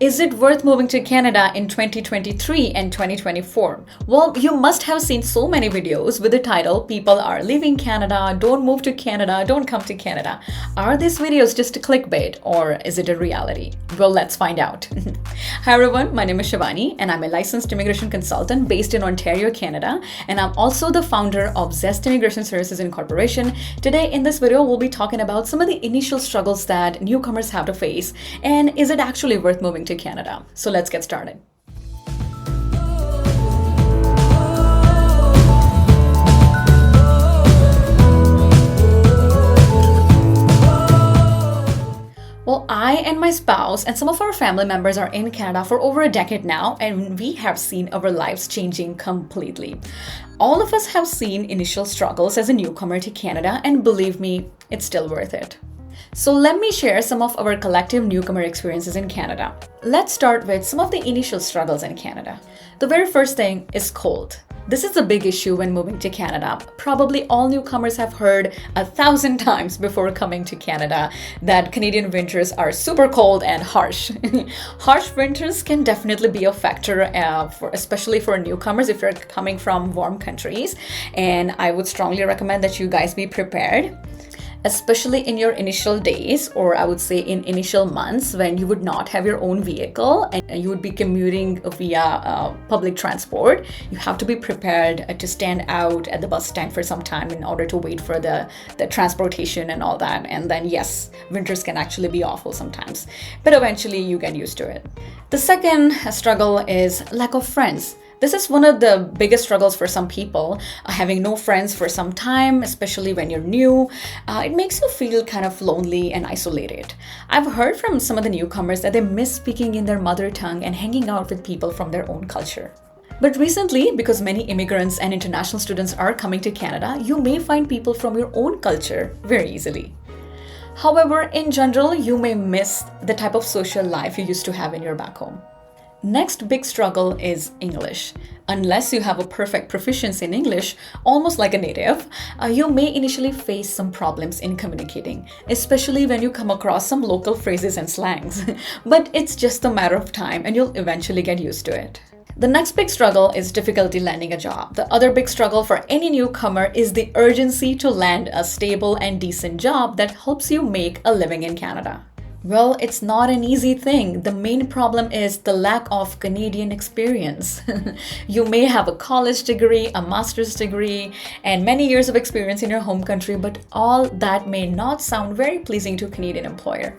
Is it worth moving to Canada in 2023 and 2024? Well, you must have seen so many videos with the title, "People are leaving Canada, don't move to Canada, don't come to Canada." Are these videos just a clickbait or is it a reality? Well, let's find out. Hi everyone, my name is Shivani and I'm a licensed immigration consultant based in Ontario, Canada, and I'm also the founder of Zeste Immigration Services Incorporation. Today in this video, we'll be talking about some of the initial struggles that newcomers have to face, and is it actually worth moving to Canada? So let's get started. Well, I and my spouse and some of our family members are in Canada for over a decade now, and we have seen our lives changing completely. All of us have seen initial struggles as a newcomer to Canada, and believe me, it's still worth it. So let me share some of our collective newcomer experiences in Canada. Let's start with some of the initial struggles in Canada. The very first thing is cold. This is a big issue when moving to Canada. Probably all newcomers have heard 1,000 times before coming to Canada that Canadian winters are super cold and harsh. Harsh winters can definitely be a factor, especially for newcomers if you're coming from warm countries. And I would strongly recommend that you guys be prepared, especially in your initial days, or I would say in initial months when you would not have your own vehicle and you would be commuting via public transport. You have to be prepared to stand out at the bus stand for some time in order to wait for the transportation and all that. And then yes, winters can actually be awful sometimes, but eventually you get used to it. The second struggle is lack of friends. This is one of the biggest struggles for some people, having no friends for some time, especially when you're new. It makes you feel kind of lonely and isolated. I've heard from some of the newcomers that they miss speaking in their mother tongue and hanging out with people from their own culture. But recently, because many immigrants and international students are coming to Canada, you may find people from your own culture very easily. However, in general, you may miss the type of social life you used to have in your back home. Next big struggle is English. Unless you have a perfect proficiency in English, almost like a native, you may initially face some problems in communicating, especially when you come across some local phrases and slangs. But it's just a matter of time and you'll eventually get used to it. The next big struggle is difficulty landing a job. The other big struggle for any newcomer is the urgency to land a stable and decent job that helps you make a living in Canada. Well, it's not an easy thing. The main problem is the lack of Canadian experience. You may have a college degree, a master's degree, and many years of experience in your home country, but all that may not sound very pleasing to a Canadian employer.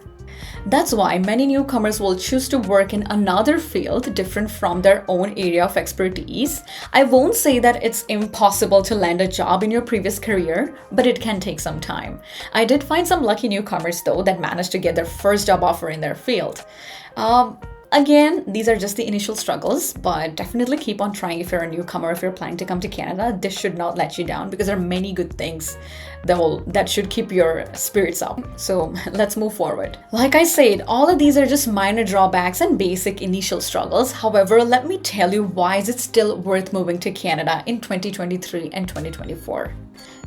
That's why many newcomers will choose to work in another field different from their own area of expertise. I won't say that it's impossible to land a job in your previous career, but it can take some time. I did find some lucky newcomers though that managed to get their first job offer in their field. Again, these are just the initial struggles, but definitely keep on trying if you're a newcomer, if you're planning to come to Canada. This should not let you down because there are many good things that should keep your spirits up. So let's move forward. Like I said, all of these are just minor drawbacks and basic initial struggles. However, let me tell you why is it still worth moving to Canada in 2023 and 2024.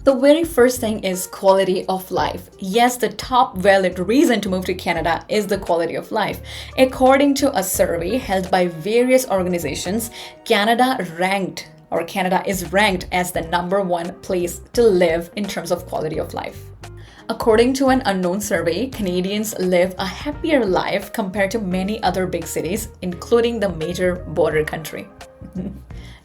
The very first thing is quality of life. Yes, the top valid reason to move to Canada is the quality of life. According to a survey held by various organizations, Canada is ranked as the #1 place to live in terms of quality of life. According to an unknown survey, Canadians live a happier life compared to many other big cities, including the major border country.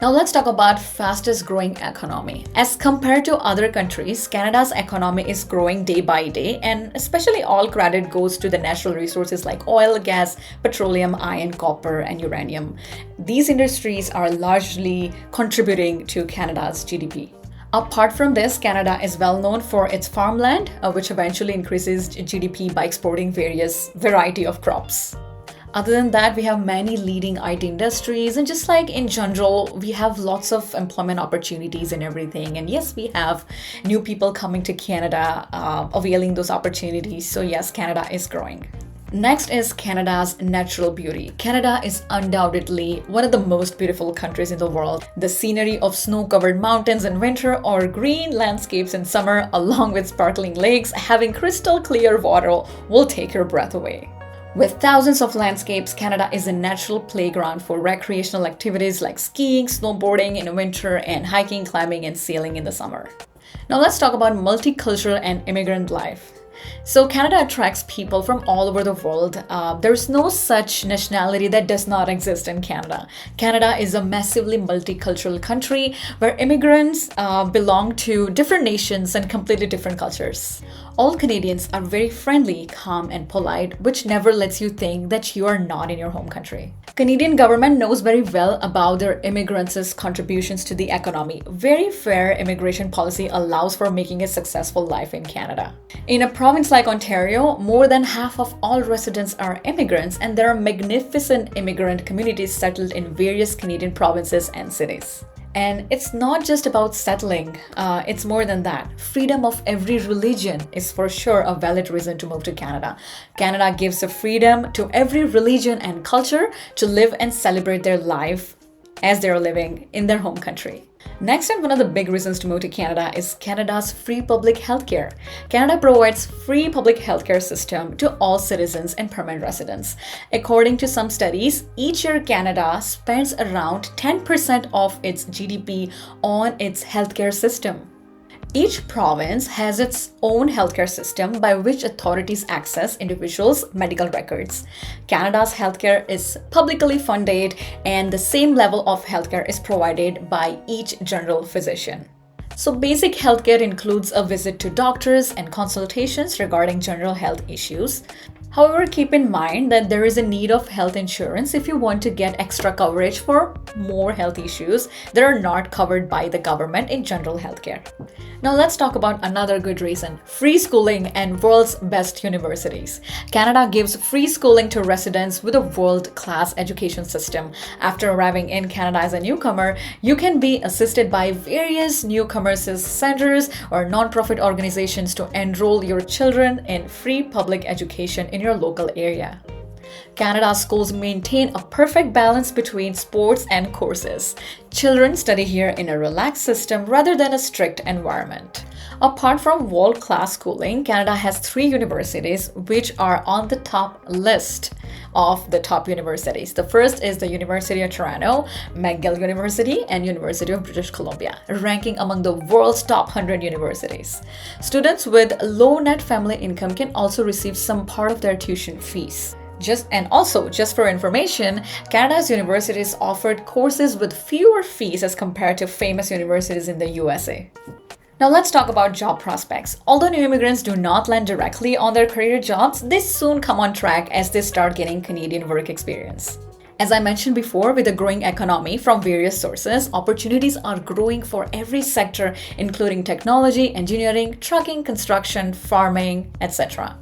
Now let's talk about fastest growing economy. As compared to other countries, Canada's economy is growing day by day, and especially all credit goes to the natural resources like oil, gas, petroleum, iron, copper, and uranium. These industries are largely contributing to Canada's GDP. Apart from this, Canada is well known for its farmland, which eventually increases GDP by exporting various variety of crops. Other than that, we have many leading IT industries, and just like in general, we have lots of employment opportunities and everything. And yes, we have new people coming to Canada, availing those opportunities. So yes, Canada is growing. Next is Canada's natural beauty. Canada is undoubtedly one of the most beautiful countries in the world. The scenery of snow-covered mountains in winter or green landscapes in summer, along with sparkling lakes having crystal clear water, will take your breath away. With thousands of landscapes, Canada is a natural playground for recreational activities like skiing, snowboarding in winter, and hiking, climbing, and sailing in the summer. Now let's talk about multicultural and immigrant life. So Canada attracts people from all over the world. There's no such nationality that does not exist in Canada. Canada is a massively multicultural country where immigrants belong to different nations and completely different cultures. All Canadians are very friendly, calm, and polite, which never lets you think that you are not in your home country. Canadian government knows very well about their immigrants' contributions to the economy. Very fair immigration policy allows for making a successful life in Canada. In a province like Ontario, more than half of all residents are immigrants, and there are magnificent immigrant communities settled in various Canadian provinces and cities. And it's not just about settling, it's more than that. Freedom of every religion is for sure a valid reason to move to Canada. Canada gives the freedom to every religion and culture to live and celebrate their life as they're living in their home country. Next, and one of the big reasons to move to Canada is Canada's free public healthcare. Canada provides free public healthcare system to all citizens and permanent residents. According to some studies, each year Canada spends around 10% of its GDP on its healthcare system. Each province has its own healthcare system by which authorities access individuals' medical records. Canada's healthcare is publicly funded, and the same level of healthcare is provided by each general physician. So basic healthcare includes a visit to doctors and consultations regarding general health issues. However, keep in mind that there is a need of health insurance if you want to get extra coverage for more health issues that are not covered by the government in general healthcare. Now let's talk about another good reason: free schooling and world's best universities. Canada gives free schooling to residents with a world-class education system. After arriving in Canada as a newcomer, you can be assisted by various newcomers centers or non-profit organizations to enroll your children in free public education in your local area. Canada's schools maintain a perfect balance between sports and courses. Children study here in a relaxed system rather than a strict environment. Apart from world-class schooling, Canada has 3 universities which are on the top list of the top universities. The first is the University of Toronto, McGill University, and University of British Columbia, ranking among the world's top 100 universities. Students with low net family income can also receive some part of their tuition fees. Just for information, Canada's universities offered courses with fewer fees as compared to famous universities in the USA. Now let's talk about job prospects. Although new immigrants do not land directly on their career jobs, they soon come on track as they start getting Canadian work experience. As I mentioned before, with a growing economy from various sources, opportunities are growing for every sector, including technology, engineering, trucking, construction, farming, etc.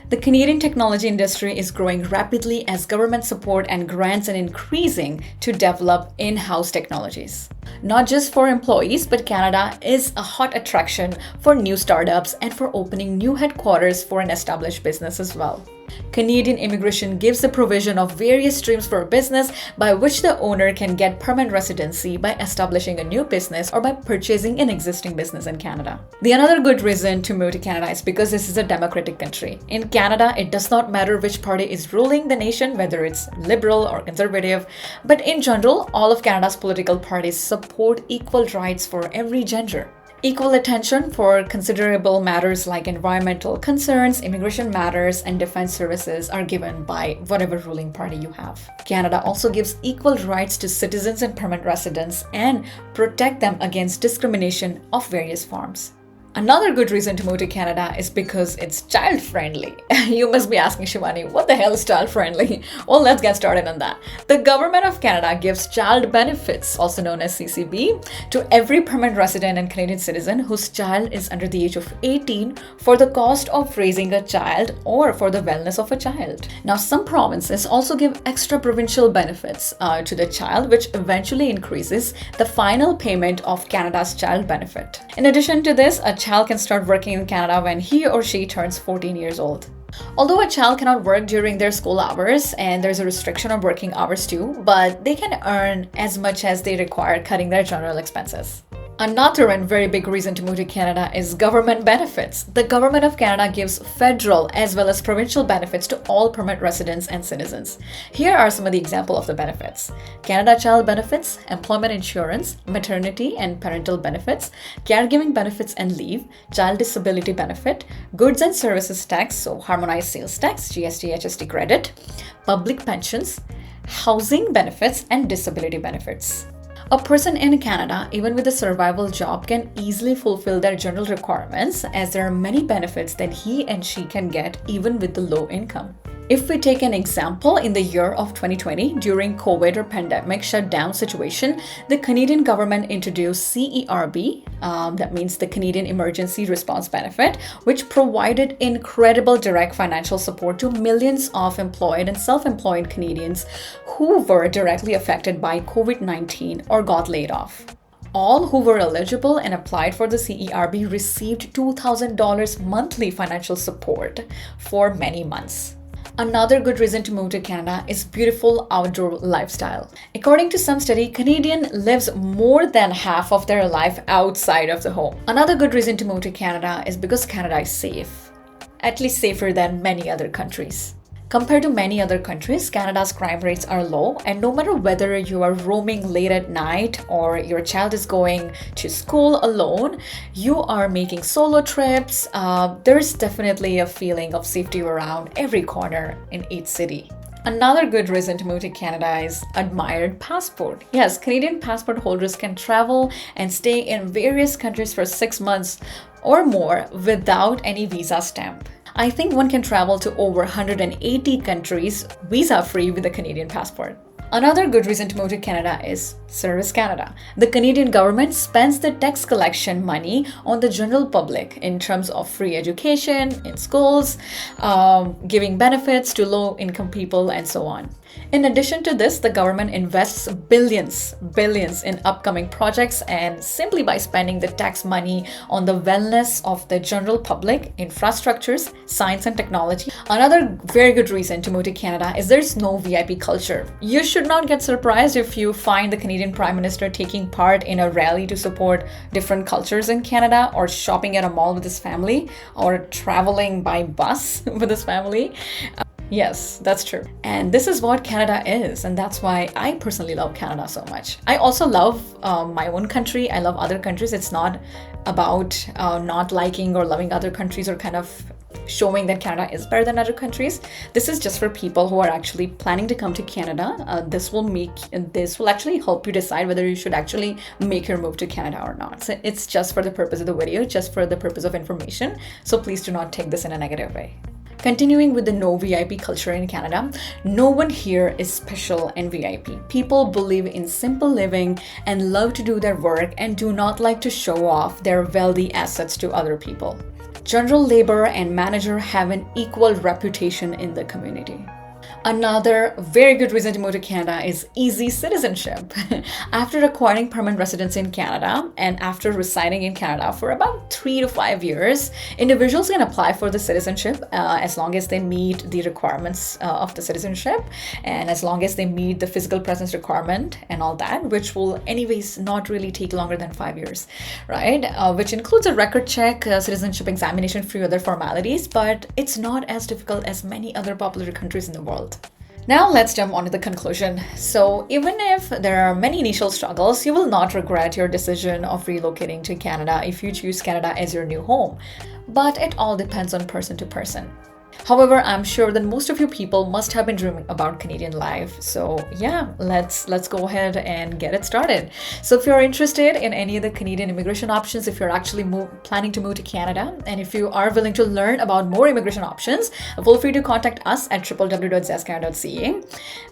The Canadian technology industry is growing rapidly as government support and grants are increasing to develop in-house technologies. Not just for employees, but Canada is a hot attraction for new startups and for opening new headquarters for an established business as well. Canadian immigration gives the provision of various streams for business by which the owner can get permanent residency by establishing a new business or by purchasing an existing business in Canada. The another good reason to move to Canada is because this is a democratic country. In Canada, it does not matter which party is ruling the nation, whether it's liberal or conservative, but in general, all of Canada's political parties support equal rights for every gender. Equal attention for considerable matters like environmental concerns, immigration matters, and defense services are given by whatever ruling party you have. Canada also gives equal rights to citizens and permanent residents and protect them against discrimination of various forms. Another good reason to move to Canada is because it's child-friendly. You must be asking, Shivani, what the hell is child-friendly? Well, let's get started on that. The Government of Canada gives child benefits, also known as CCB, to every permanent resident and Canadian citizen whose child is under the age of 18 for the cost of raising a child or for the wellness of a child. Now, some provinces also give extra provincial benefits to the child, which eventually increases the final payment of Canada's child benefit. In addition to this, a child can start working in Canada when he or she turns 14 years old. Although a child cannot work during their school hours, and there's a restriction on working hours too, but they can earn as much as they require, cutting their general expenses. Another and very big reason to move to Canada is government benefits. The government of Canada gives federal as well as provincial benefits to all permanent residents and citizens. Here are some of the examples of the benefits. Canada Child Benefits, Employment Insurance, Maternity and Parental Benefits, Caregiving Benefits and Leave, Child Disability Benefit, Goods and Services Tax, so Harmonized Sales Tax, GST, HST credit, Public Pensions, Housing Benefits and Disability Benefits. A person in Canada, even with a survival job, can easily fulfill their general requirements as there are many benefits that he and she can get even with the low income. If we take an example, in the year of 2020, during COVID or pandemic shutdown situation, the Canadian government introduced CERB, that means the Canadian Emergency Response Benefit, which provided incredible direct financial support to millions of employed and self-employed Canadians who were directly affected by COVID-19 or got laid off. All who were eligible and applied for the CERB received $2,000 monthly financial support for many months. Another good reason to move to Canada is beautiful outdoor lifestyle. According to some study, Canadian lives more than half of their life outside of the home. Another good reason to move to Canada is because Canada is safe, at least safer than many other countries. Compared to many other countries, Canada's crime rates are low, and no matter whether you are roaming late at night or your child is going to school alone, you are making solo trips, there's definitely a feeling of safety around every corner in each city. Another good reason to move to Canada is admired passport. Yes, Canadian passport holders can travel and stay in various countries for 6 months or more without any visa stamp. I think one can travel to over 180 countries visa-free with a Canadian passport. Another good reason to move to Canada is Service Canada. The Canadian government spends the tax collection money on the general public in terms of free education in schools, giving benefits to low-income people, and so on. In addition to this, the government invests billions in upcoming projects, and simply by spending the tax money on the wellness of the general public, infrastructures, science and technology. Another very good reason to move to Canada is there's no VIP culture. You should not get surprised if you find the Canadian Prime Minister taking part in a rally to support different cultures in Canada, or shopping at a mall with his family, or traveling by bus with his family. Yes, that's true. And this is what Canada is, and that's why I personally love Canada so much. I also love my own country. I love other countries. It's not about not liking or loving other countries or kind of showing that Canada is better than other countries. This is just for people who are actually planning to come to Canada. This will actually help you decide whether you should actually make your move to Canada or not. So it's just for the purpose of the video, just for the purpose of information. So please do not take this in a negative way. Continuing with the no VIP culture in Canada, no one here is special and VIP. People believe in simple living and love to do their work and do not like to show off their wealthy assets to other people. General labor and manager have an equal reputation in the community. Another very good reason to move to Canada is easy citizenship. After acquiring permanent residence in Canada and after residing in Canada for about 3 to 5 years, individuals can apply for the citizenship as long as they meet the requirements of the citizenship, and as long as they meet the physical presence requirement and all that, which will anyways not really take longer than 5 years, right? Which includes a record check, citizenship examination, few other formalities, but it's not as difficult as many other popular countries in the world. Now let's jump on to the conclusion. So even if there are many initial struggles, you will not regret your decision of relocating to Canada if you choose Canada as your new home. But it all depends on person to person. However, I'm sure that most of you people must have been dreaming about Canadian life. So yeah, let's go ahead and get it started. So if you're interested in any of the Canadian immigration options, if you're actually planning to move to Canada, and if you are willing to learn about more immigration options, feel free to contact us at www.zeste.ca.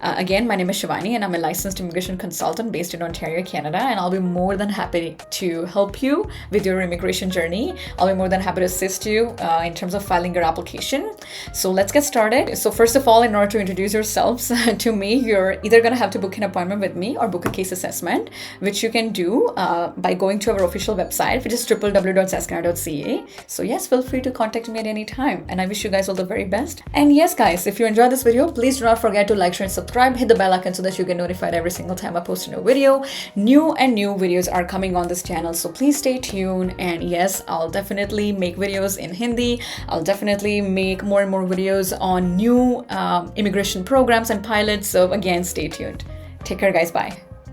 Again, my name is Shivani and I'm a licensed immigration consultant based in Ontario, Canada, and I'll be more than happy to help you with your immigration journey. I'll be more than happy to assist you in terms of filing your application. So let's get started. So first of all, in order to introduce yourselves to me, you're either going to have to book an appointment with me or book a case assessment, which you can do by going to our official website, which is www.zeste.ca. So yes, feel free to contact me at any time, and I wish you guys all the very best. And yes guys, if you enjoyed this video, please do not forget to like, share and subscribe. Hit the bell icon so that you get notified every single time I post a new video. New videos are coming on this channel, so please stay tuned. And yes, I'll definitely make videos in Hindi. I'll definitely make more and more videos on new immigration programs and pilots. So again, stay tuned. Take care guys. Bye.